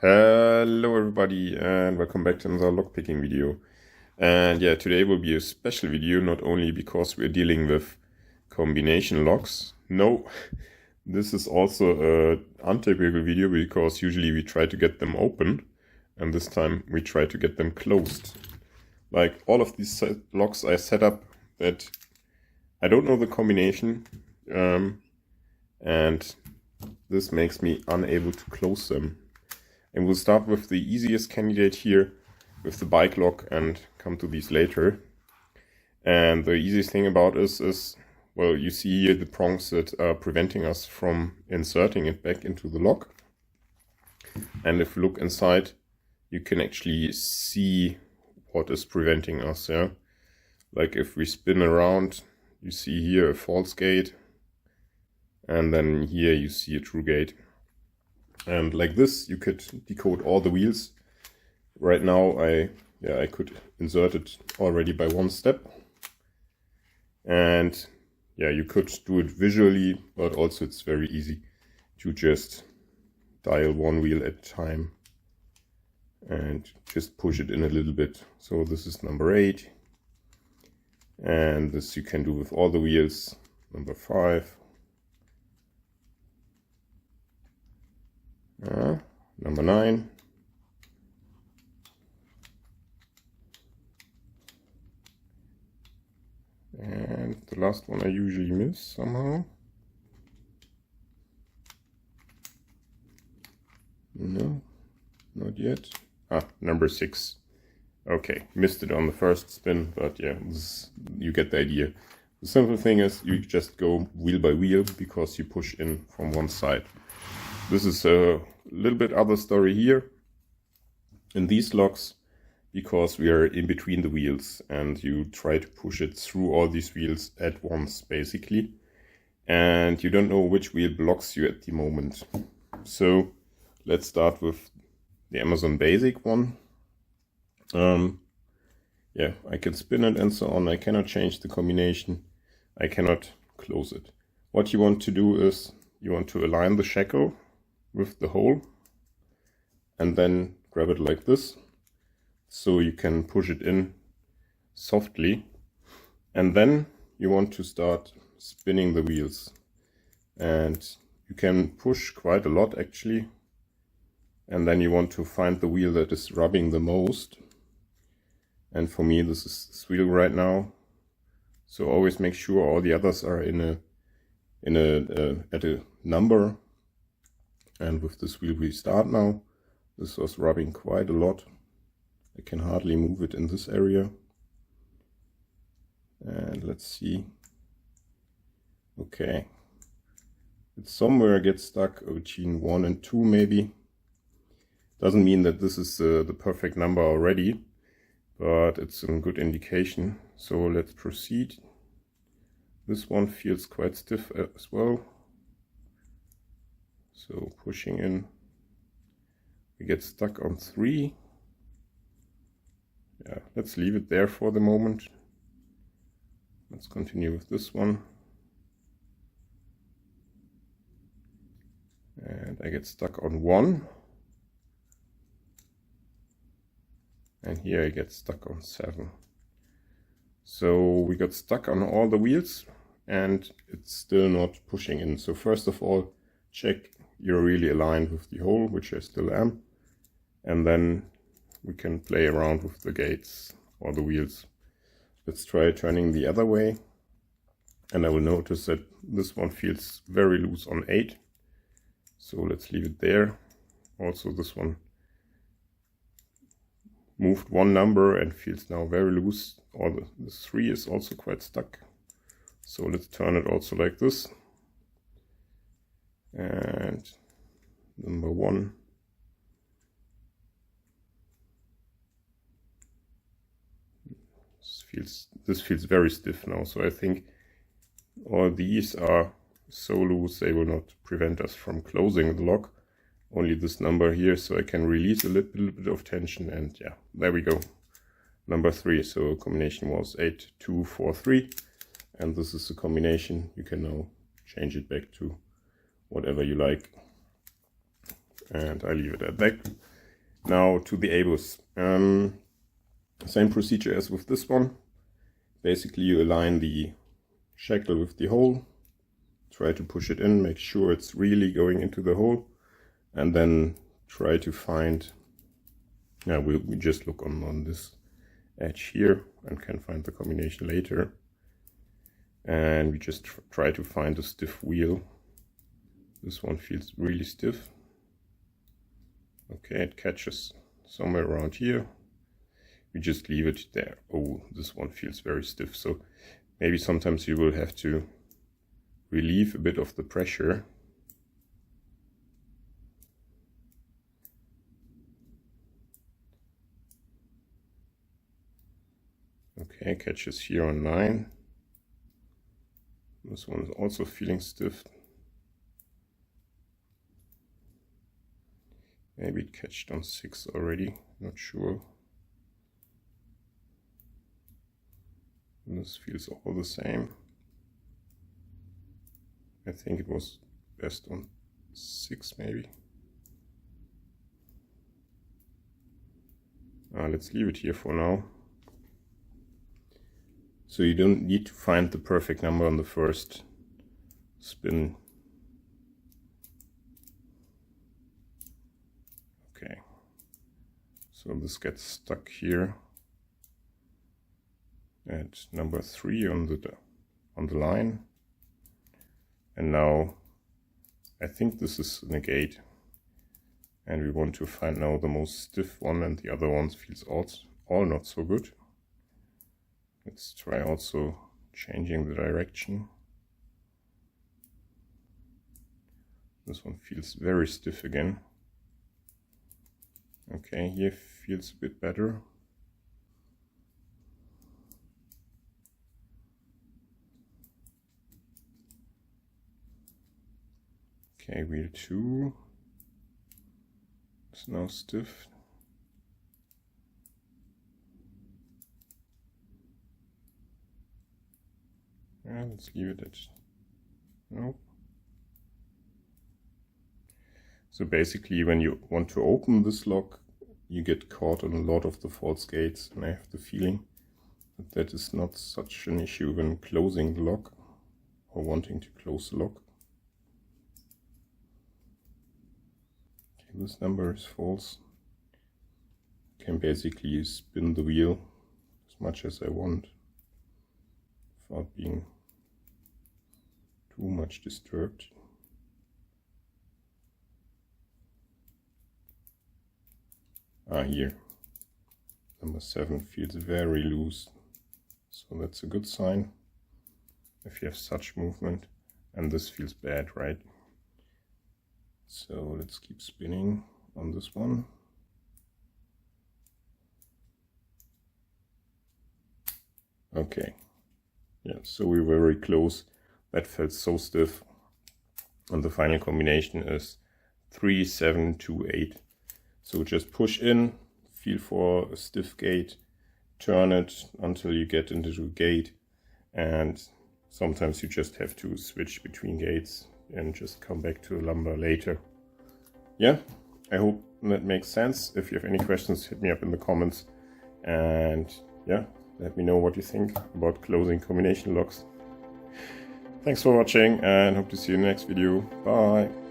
Hello everybody and welcome back to another lockpicking video. And yeah, today will be a special video, not only because we're dealing with combination locks. No, this is also an untypical video because usually we try to get them open and this time we try to get them closed. Like all of these locks I set up that I don't know the combination and this makes me unable to close them. And we'll start with the easiest candidate here with the bike lock and come to these later. And the easiest thing about this is, well, you see here the prongs that are preventing us from inserting it back into the lock. And if you look inside, you can actually see what is preventing us. Yeah, like if we spin around, you see here a false gate. And then here you see a true gate. And like this, you could decode all the wheels. Right now, I could insert it already by one step. And yeah, you could do it visually, but also it's very easy to just dial one wheel at a time and just push it in a little bit. So this is number 8. And this you can do with all the wheels. Number 5. Number 9. And the last one I usually miss somehow. No, not yet. Number 6. Okay, missed it on the first spin, but yeah, you get the idea. The simple thing is you just go wheel by wheel because you push in from one side. This is a little bit other story here in these locks because we are in between the wheels and you try to push it through all these wheels at once basically, and you don't know which wheel blocks you at the moment. So let's start with the Amazon basic one. Yeah, I can spin it and so on. I cannot change the combination. I cannot close it. What you want to do is you want to align the shackle with the hole and then grab it like this so you can push it in softly, and then you want to start spinning the wheels, and you can push quite a lot actually, and then you want to find the wheel that is rubbing the most, and for me this is this wheel right now. So always make sure all the others are at a number. And with this wheel we start now. This was rubbing quite a lot. I can hardly move it in this area. And let's see. Okay. It somewhere gets stuck between 1 and 2 maybe. Doesn't mean that this is the perfect number already, but it's a good indication. So let's proceed. This one feels quite stiff as well. So pushing in, we get stuck on 3. Yeah, let's leave it there for the moment. Let's continue with this one. And I get stuck on 1. And here I get stuck on 7. So we got stuck on all the wheels and it's still not pushing in. So first of all, check you're really aligned with the hole, which I still am, and then we can play around with the gates or the wheels. Let's try turning the other way, and I will notice that this one feels very loose on 8, so let's leave it there. Also this one moved one number and feels now very loose. Or the 3 is also quite stuck, so let's turn it also like this. And number 1. This feels very stiff now, so I think all these are so loose they will not prevent us from closing the lock. Only this number here, so I can release a little bit of tension, and yeah, there we go. Number 3, so combination was 8, 2, 4, 3, and this is the combination. You can now change it back to whatever you like. And I leave it at that. Now to the ABUS. Same procedure as with this one. Basically you align the shackle with the hole, try to push it in, make sure it's really going into the hole, and then try to find, we just look on this edge here and can find the combination later. And we just try to find a stiff wheel. This one feels really stiff. Okay, it catches somewhere around here. We just leave it there. Oh, this one feels very stiff. So maybe sometimes you will have to relieve a bit of the pressure. Okay, catches here on 9. This one is also feeling stiff. Maybe it catched on 6 already, not sure. This feels all the same. I think it was best on 6 maybe. Let's leave it here for now. So you don't need to find the perfect number on the first spin. Okay, so this gets stuck here at number 3 on the line. And now I think this is a gate, and we want to find now the most stiff one, and the other ones feels all not so good. Let's try also changing the direction. This one feels very stiff again. Okay, here feels a bit better. Okay, wheel 2 is now stiff. Let's leave it at no. So basically when you want to open this lock, you get caught on a lot of the false gates, and I have the feeling that that is not such an issue when closing the lock or wanting to close the lock. Okay, this number is false. I can basically spin the wheel as much as I want without being too much disturbed. Here, number 7 feels very loose, so that's a good sign if you have such movement, and this feels bad, right? So let's keep spinning on this one. Okay, yeah, so we were very close. That felt so stiff, and the final combination is 3, 7, 2, 8. So just push in, feel for a stiff gate, turn it until you get into the gate, and sometimes you just have to switch between gates and just come back to the lumber later. Yeah, I hope that makes sense. If you have any questions, hit me up in the comments, and yeah, let me know what you think about closing combination locks. Thanks for watching, and hope to see you in the next video. Bye!